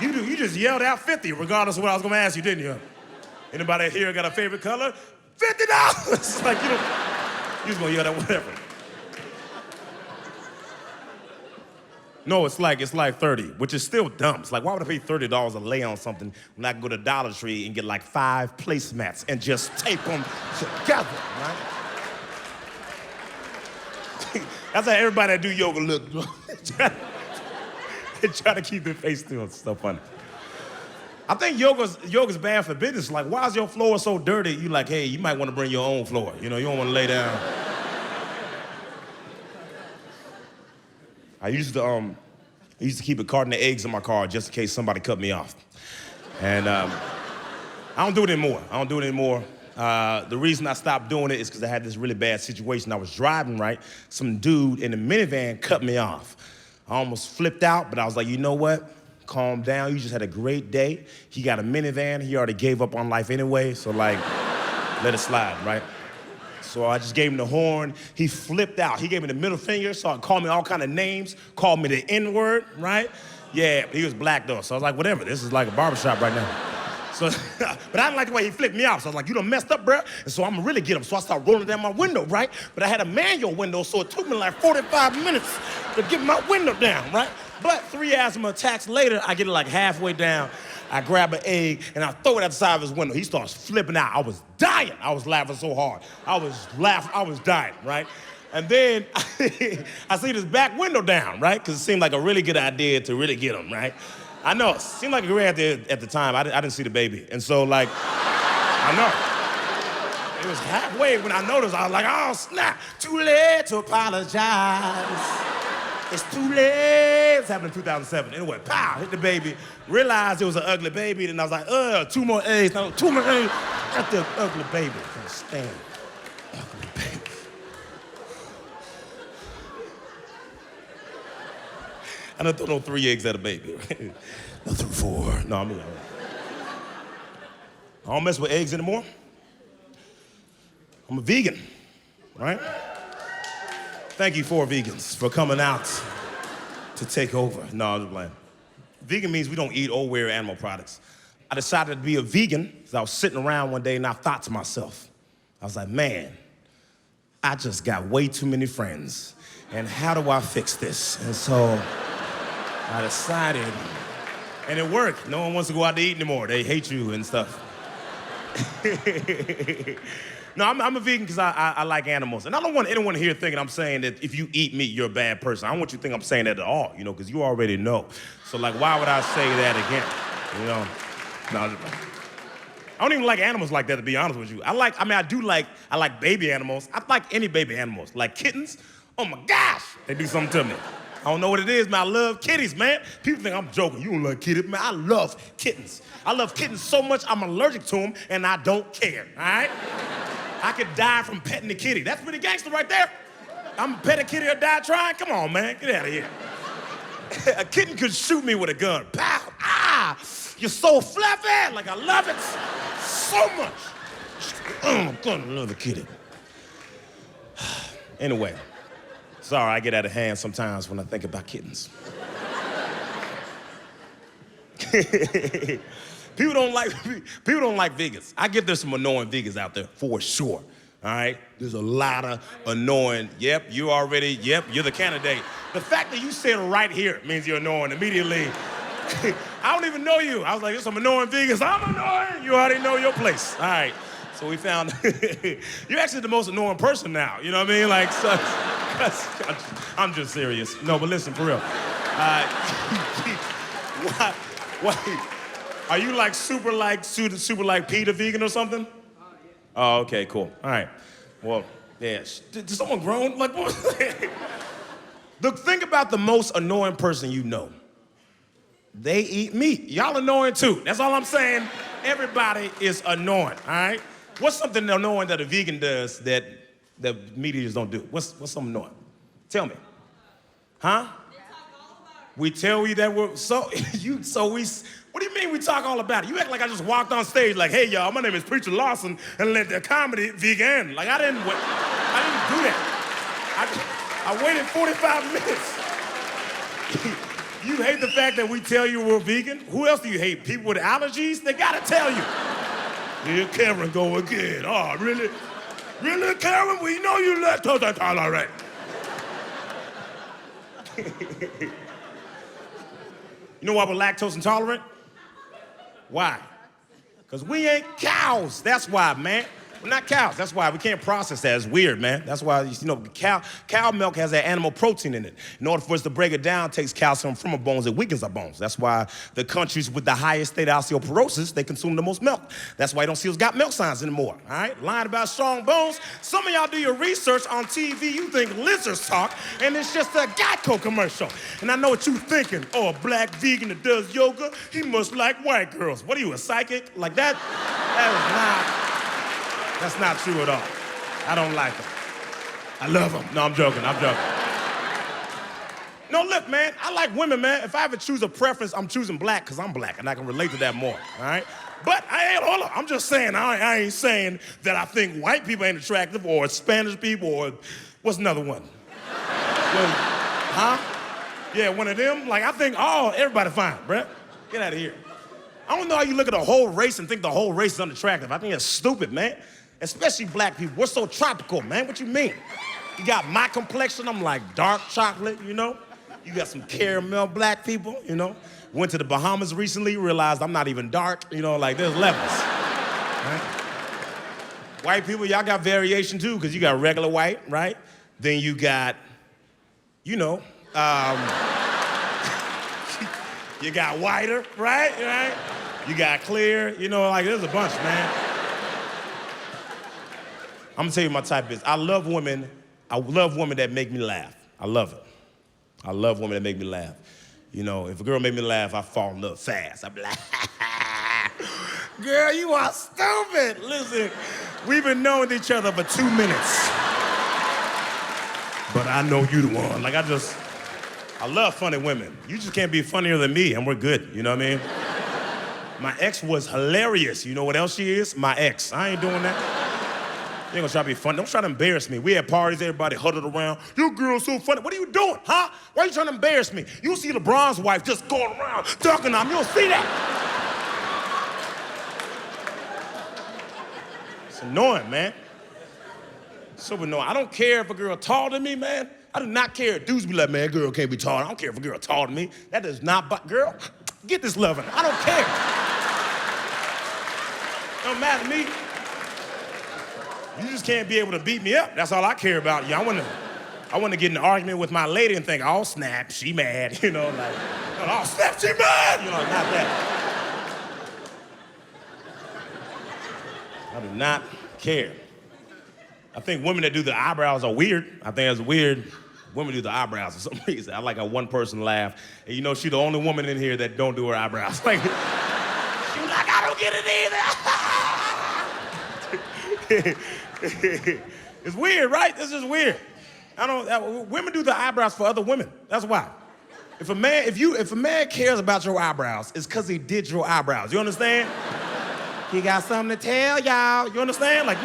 You just yelled out 50, regardless of what I was gonna ask you, didn't you? Anybody here got a favorite color? $50. It's like you just gonna yell that whatever. No, it's like 30, which is still dumb. It's like, why would I pay $30 to lay on something when I can go to Dollar Tree and get like 5 placemats and just tape them together, right? That's how everybody that do yoga look. They try to keep their face still. It's so funny. I think yoga's bad for business. Like, why is your floor so dirty? You like, hey, you might want to bring your own floor. You know, you don't want to lay down. I used to keep a carton of eggs in my car just in case somebody cut me off. And I don't do it anymore. The reason I stopped doing it is because I had this really bad situation. I was driving, right? Some dude in a minivan cut me off. I almost flipped out, but I was like, you know what? Calm down, you just had a great day. He got a minivan, he already gave up on life anyway, so like, let it slide, right? So I just gave him the horn. He flipped out. He gave me the middle finger, started calling me all kind of names, called me the N-word, right? Yeah, but he was black though, so I was like, whatever, this is like a barbershop right now. So, but I didn't like the way he flipped me off, so I was like, you done messed up, bro, and so I'm gonna really get him. So I started rolling down my window, right? But I had a manual window, so it took me like 45 minutes to get my window down, right? But 3 asthma attacks later, I get it like halfway down. I grab an egg and I throw it at the side of his window. He starts flipping out. I was dying. I was laughing so hard. I was dying, right? And then I see this back window down, right? Because it seemed like a really good idea to really get him, right? I know, it seemed like a great idea at the time. I didn't see the baby. And so like, I know. It was halfway when I noticed, I was like, oh snap, too late to apologize. It's too late. It's happened in 2007. Anyway, pow, hit the baby. Realized it was an ugly baby. Then I was like, 2 more eggs. No, 2 more eggs. Got the ugly baby. I can't stand ugly baby. I don't throw no 3 eggs at a baby. I threw 4. No, I mean, I don't mess with eggs anymore. I'm a vegan, right? Thank you, 4 vegans, for coming out to take over. No, I'm just playing. Vegan means we don't eat or wear animal products. I decided to be a vegan because I was sitting around one day and I thought to myself, I was like, man, I just got way too many friends. And how do I fix this? And so I decided, and it worked. No one wants to go out to eat anymore. They hate you and stuff. No, I'm a vegan because I like animals. And I don't want anyone here thinking I'm saying that if you eat meat, you're a bad person. I don't want you to think I'm saying that at all, you know, because you already know. So, like, why would I say that again? You know? No, I don't even like animals like that, to be honest with you. I like baby animals. I like any baby animals. Like kittens, oh my gosh, they do something to me. I don't know what it is, man. I love kitties, man. People think I'm joking. You don't like kitties, man. I love kittens. I love kittens so much I'm allergic to them, and I don't care, all right? I could die from petting a kitty. That's pretty gangster right there. I'm gonna pet a kitty or die trying? Come on, man, get out of here. A kitten could shoot me with a gun. Pow, ah, you're so fluffy. Like, I love it so much. I'm gonna love a kitty. Anyway, sorry, I get out of hand sometimes when I think about kittens. People don't like vegans. I get there's some annoying vegans out there, for sure, all right? There's a lot of annoying, you're the candidate. The fact that you said right here means you're annoying immediately. I don't even know you. I was like, there's some annoying vegans. I'm annoying. You already know your place. All right, so we found, you're actually the most annoying person now, you know what I mean? Like, so, I'm just serious. No, but listen, for real. Why? Are you like super like Peter vegan or something? Oh, okay, cool. All right. Well, Yeah, did someone groan? Like, what? Think about the most annoying person you know. They eat meat. Y'all annoying too. That's all I'm saying. Everybody is annoying, all right? What's something annoying that a vegan does that meat eaters don't do? What's something annoying? Tell me. Huh? We tell you that we're, what do you mean we talk all about it? You act like I just walked on stage like, hey y'all, my name is Preacher Lawson and let the comedy vegan. Like I didn't do that. I waited 45 minutes. You hate the fact that we tell you we're vegan? Who else do you hate? People with allergies? They gotta tell you. Here Karen go again. Oh, really? Really, Karen? We know you lactose intolerant. You know why we're lactose intolerant? Why? Because we ain't cows. That's why, man. We're not cows. That's why we can't process that. It's weird, man. That's why, cow milk has that animal protein in it. In order for us to break it down, it takes calcium from our bones. It weakens our bones. That's why the countries with the highest state of osteoporosis, they consume the most milk. That's why you don't see us got milk signs anymore, all right? Lying about strong bones. Some of y'all do your research on TV, you think lizards talk, and it's just a Geico commercial. And I know what you're thinking. Oh, a black vegan that does yoga, he must like white girls. What are you, a psychic? Like that? That's not true at all. I don't like them. I love them. No, I'm joking. No, look, man, I like women, man. If I ever choose a preference, I'm choosing black because I'm black and I can relate to that more, all right? But I'm just saying, I ain't saying that I think white people ain't attractive or Spanish people or, what's another one? Huh? Yeah, one of them. Like, I think, everybody fine, bruh. Get out of here. I don't know how you look at a whole race and think the whole race is unattractive. I think it's stupid, man. Especially black people. We're so tropical, man. What you mean? You got my complexion, I'm like dark chocolate, you know? You got some caramel black people, you know? Went to the Bahamas recently, realized I'm not even dark, you know, like there's levels. Right? White people, y'all got variation too, because you got regular white, right? Then you got, you know, you got whiter, right? You got clear, you know, like there's a bunch, man. I'm gonna tell you my type is. I love women that make me laugh. I love it. I love women that make me laugh. You know, if a girl make me laugh, I fall in love fast. I be like, girl, you are stupid. Listen, we've been knowing each other for 2 minutes. But I know you the one. Like, I love funny women. You just can't be funnier than me and we're good, you know what I mean? My ex was hilarious. You know what else she is? My ex. I ain't doing that. You ain't gonna try to be funny. Don't try to embarrass me. We had parties, everybody huddled around. Your girl's so funny. What are you doing, huh? Why are you trying to embarrass me? You'll see LeBron's wife just going around talking to him. You'll see that. It's annoying, man. So annoying. I don't care if a girl taller than me, man. I do not care. Dudes be like, man, girl can't be taller. I don't care if a girl taller than me. That does not, girl, get this loving. I don't care. Don't matter to me. You just can't be able to beat me up. That's all I care about. Yeah, I want to get in an argument with my lady and think, oh, snap, she mad. You know, like, oh, snap, she mad. You know, not that. I do not care. I think women that do the eyebrows are weird. I think it's weird. Women do the eyebrows for some reason. I like a one person laugh. And you know, she's the only woman in here that don't do her eyebrows. Like, she was like, I don't get it either. It's weird, right? This is weird. Women do the eyebrows for other women. That's why. If a man cares about your eyebrows, it's because he did your eyebrows. You understand? He got something to tell y'all. You understand? Like,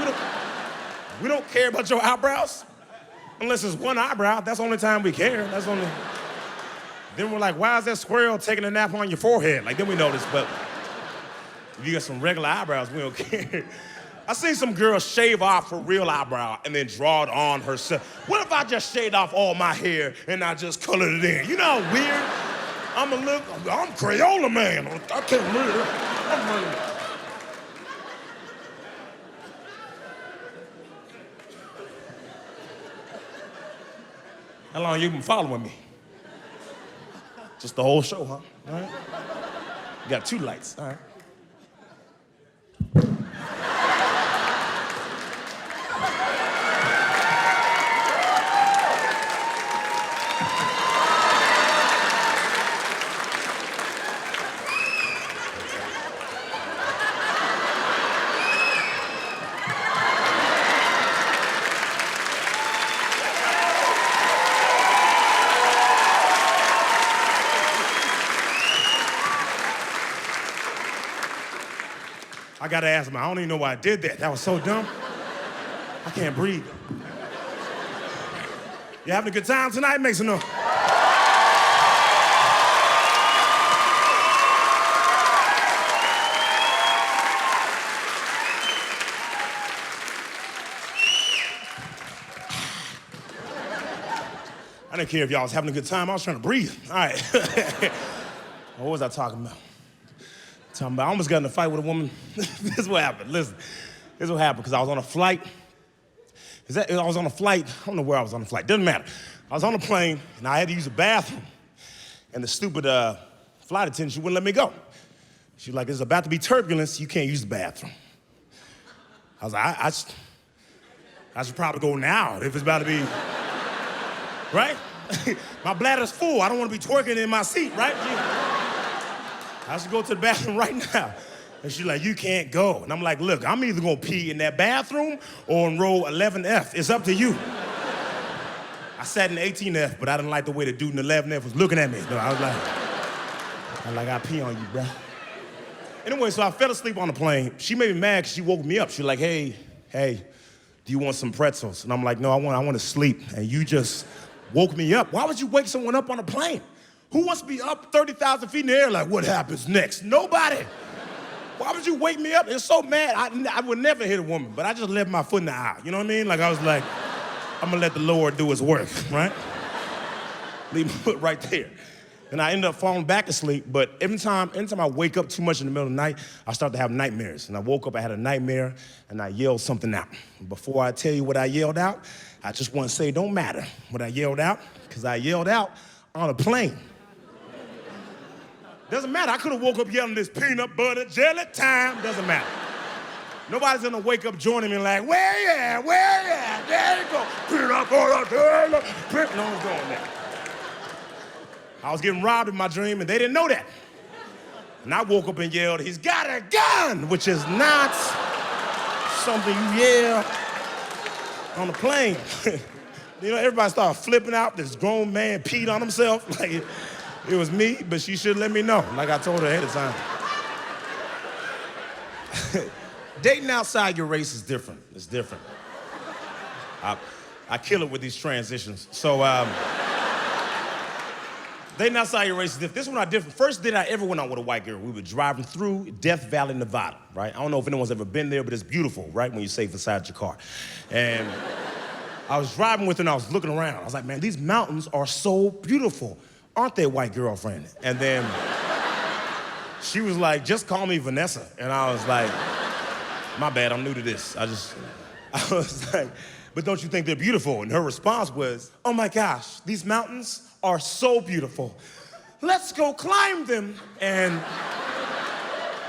we don't care about your eyebrows. Unless it's one eyebrow, that's the only time we care. Then we're like, why is that squirrel taking a nap on your forehead? Like, then we notice, but if you got some regular eyebrows, we don't care. I seen some girl shave off her real eyebrow and then draw it on herself. What if I just shaved off all my hair and I just colored it in? You know how weird? I'm Crayola man. I can't read it. How long you been following me? Just the whole show, huh? All right. You got 2 lights, all right. I gotta ask him, I don't even know why I did that. That was so dumb. I can't breathe. You having a good time tonight? Make some noise. I didn't care if y'all was having a good time. I was trying to breathe. All right. What was I talking about? I almost got in a fight with a woman. This is what happened. Listen, this is what happened, because I was on a flight. I don't know where I was on the flight. Doesn't matter. I was on a plane, and I had to use a bathroom. And the stupid flight attendant, she wouldn't let me go. She was like, "There's about to be turbulence. You can't use the bathroom." I was like, I should probably go now if it's about to be, right? My bladder's full. I don't want to be twerking in my seat, right? I should go to the bathroom right now. And she's like, "You can't go." And I'm like, "Look, I'm either gonna pee in that bathroom or in row 11F. It's up to you." I sat in 18F, but I didn't like the way the dude in 11F was looking at me. No, I was like, "I pee on you, bro." Anyway, so I fell asleep on the plane. She made me mad because she woke me up. She's like, hey, do you want some pretzels? And I'm like, "No, I want to sleep." And you just woke me up. Why would you wake someone up on a plane? Who wants to be up 30,000 feet in the air like, what happens next? Nobody. Why would you wake me up? It's so mad. I would never hit a woman, but I just left my foot in the aisle. You know what I mean? Like, I was like, I'm gonna let the Lord do his work, right? Leave my foot right there. And I ended up falling back asleep, but every time I wake up too much in the middle of the night, I start to have nightmares. And I woke up, I had a nightmare, and I yelled something out. Before I tell you what I yelled out, I just want to say it don't matter what I yelled out, because I yelled out on a plane. Doesn't matter. I could have woke up yelling this peanut butter jelly time. Doesn't matter. Nobody's gonna wake up joining me like, where you at? Where you at? There you go. Peanut butter jelly. No one's doing that. I was getting robbed in my dream, and they didn't know that. And I woke up and yelled, "He's got a gun," which is not something you yell on the plane. You know, everybody started flipping out. This grown man peed on himself. Like, it was me, but she should let me know, like I told her ahead of time. Dating outside your race is different. It's different. I kill it with these transitions. So, dating outside your race is different. This one I different. First date I ever went on with a white girl, we were driving through Death Valley, Nevada, right? I don't know if anyone's ever been there, but it's beautiful, right, when you're safe inside your car. And I was driving with her, and I was looking around. I was like, man, these mountains are so beautiful. Aren't they, white girlfriend? And then she was like, "Just call me Vanessa." And I was like, "My bad, I'm new to this." I was like, "But don't you think they're beautiful?" And her response was, "Oh my gosh, these mountains are so beautiful. Let's go climb them." And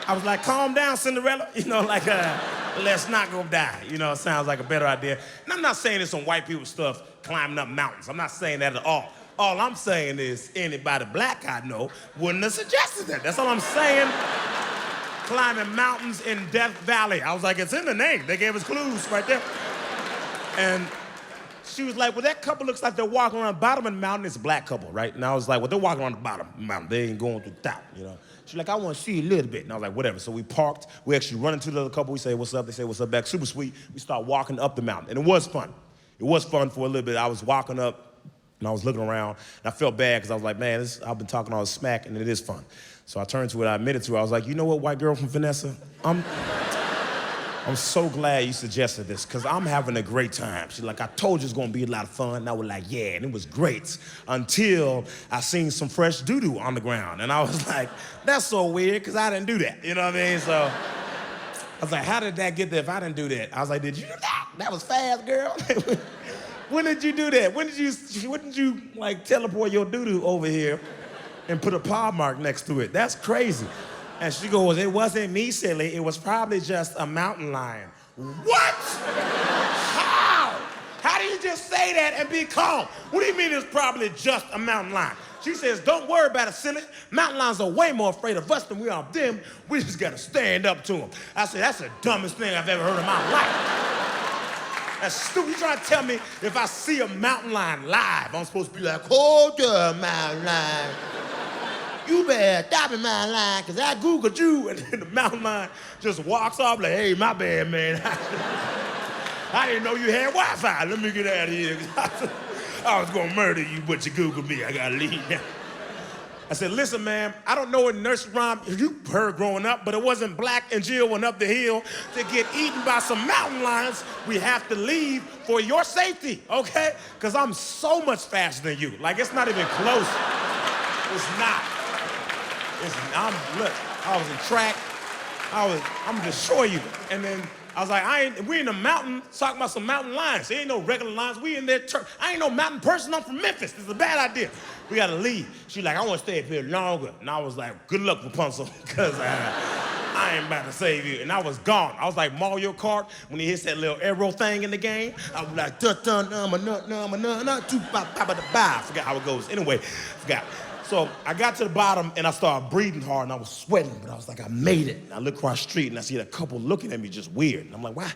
I was like, "Calm down, Cinderella." You know, like, let's not go die. You know, it sounds like a better idea. And I'm not saying it's some white people stuff, climbing up mountains. I'm not saying that at all. All I'm saying is anybody black I know wouldn't have suggested that. That's all I'm saying. Climbing mountains in Death Valley. I was like, it's in the name. They gave us clues right there. And she was like, "Well, that couple looks like they're walking around the bottom of the mountain." It's a black couple, right? And I was like, "Well, they're walking around the bottom of the mountain. They ain't going through the top, you know?" She's like, "I want to see a little bit." And I was like, whatever. So we parked. We actually run into the other couple. We say, "What's up?" They say, "What's up?" Back. Super sweet. We start walking up the mountain. And it was fun. It was fun for a little bit. I was walking up, and I was looking around, and I felt bad because I was like, man, I've been talking all this smack, and it is fun. So I turned to her, I admitted to her, I was like, "You know what, white girl from Vanessa? I'm so glad you suggested this, because I'm having a great time." She's like, "I told you it's gonna be a lot of fun." And I was like, "Yeah," and it was great until I seen some fresh doo-doo on the ground. And I was like, that's so weird, because I didn't do that. You know what I mean? So I was like, how did that get there if I didn't do that? I was like, "Did you do that? That was fast, girl." When did you do that? When did you like teleport your doo-doo over here and put a paw mark next to it? That's crazy. And she goes, "It wasn't me, silly. It was probably just a mountain lion." What? How? How do you just say that and be calm? What do you mean it's probably just a mountain lion? She says, "Don't worry about it, silly. Mountain lions are way more afraid of us than we are of them. We just gotta stand up to them." I said, "That's the dumbest thing I've ever heard in my life. That's stupid. You trying to tell me if I see a mountain lion live, I'm supposed to be like, 'Hold up, mountain lion.'" you better stop in my line, because I Googled you. And then the mountain lion just walks off like, hey, my bad, man. I didn't know you had Wi-Fi. Let me get out of here. I was going to murder you, but you Googled me. I got to leave now. I said, listen, man, I don't know what nursery rhyme you heard growing up, but it wasn't Black and Jill went up the hill to get eaten by some mountain lions. We have to leave for your safety, okay? Because I'm so much faster than you. Like, it's not even close. It's not. Look, I was in track. I'm gonna show you. And then I was like, we in the mountain talking about some mountain lions. There ain't no regular lions. We in there. I ain't no mountain person. I'm from Memphis. This is a bad idea. We gotta leave. She's like, I want to stay up here longer. And I was like, good luck, Rapunzel, because I ain't about to save you. And I was gone. I was like Mario Kart when he hits that little arrow thing in the game. I was like, I forgot how it goes. Anyway, forgot. So I got to the bottom and I started breathing hard and I was sweating, but I was like, I made it. And I look across the street and I see a couple looking at me just weird. And I'm like, why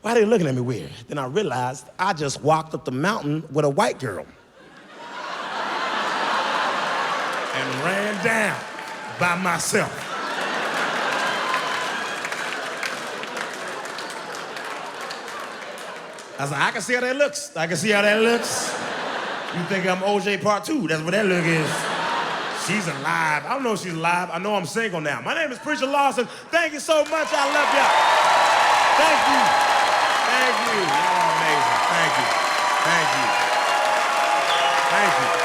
are they looking at me weird? Then I realized I just walked up the mountain with a white girl. And ran down by myself. I was like, I can see how that looks. I can see how that looks. You think I'm OJ Part 2, that's what that look is. She's alive. I don't know if she's alive. I know I'm single now. My name is Preacher Lawson. Thank you so much. I love y'all. Thank you. Thank you. Y'all are amazing. Thank you. Thank you. Thank you.